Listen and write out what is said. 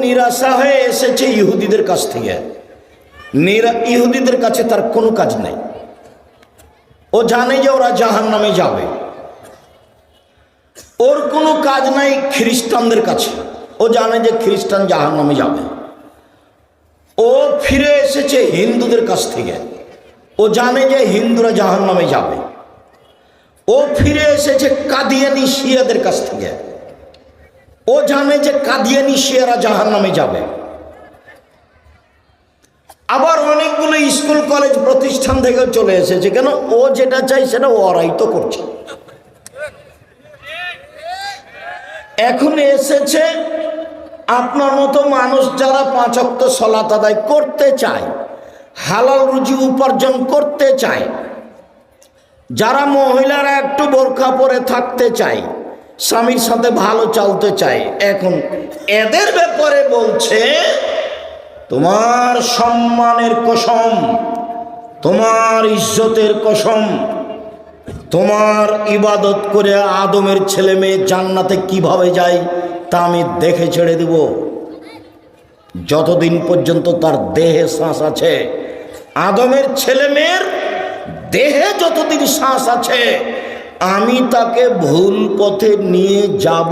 নিরাশা হয়ে এসেছে ইহুদিদের কাছ থেকে। ইহুদিদের কাছে তার কোনো কাজ নাই। ও জানে যে ওরা জাহান্নামে যাবে। ওর কোনো কাজ নাই খ্রিস্টানদের কাছে। ও জানে যে খ্রিস্টান জাহান্নামে যাবে। ও ফিরে এসেছে হিন্দুদের কাছ থেকে। ও জানে যে হিন্দুরা জাহান্নামে যাবে। ও ফিরে এসেছে কাদিয়ানি শিয়াদের কাছ থেকে। ও জানে যে কাদিয়ানি শিয়ারা জাহান্নামে যাবে। আবার অনেকগুলো স্কুল কলেজ প্রতিষ্ঠান থেকে চলে এসেছে। কেন? ও যেটা চাই সেটা ওরাই তো করছে। এখন এসেছে আপনার মতো মানুষ যারা 5 ওয়াক্ত সালাত আদায় করতে চায়, হালাল রুজি উপার্জন করতে চায়, যারা মহিলারা একটু বোরকা পরে থাকতে চায়, স্বামীর সাথে ভালো চলতে চায়। এখন এদের ব্যাপারে বলছে, তোমার সম্মানের কসম, তোমার ইজ্জতের কসম, তোমার ইবাদত করে আদমের ছেলে মেয়ে জান্নাতে কিভাবে যায় তা আমি দেখে ছেড়ে দিব। যতদিন পর্যন্ত তার দেহে শ্বাস আছে, আদমের ছেলে মেয়ের দেহে যতদিন শ্বাস আছে, আমি তাকে ভুল পথে নিয়ে যাব।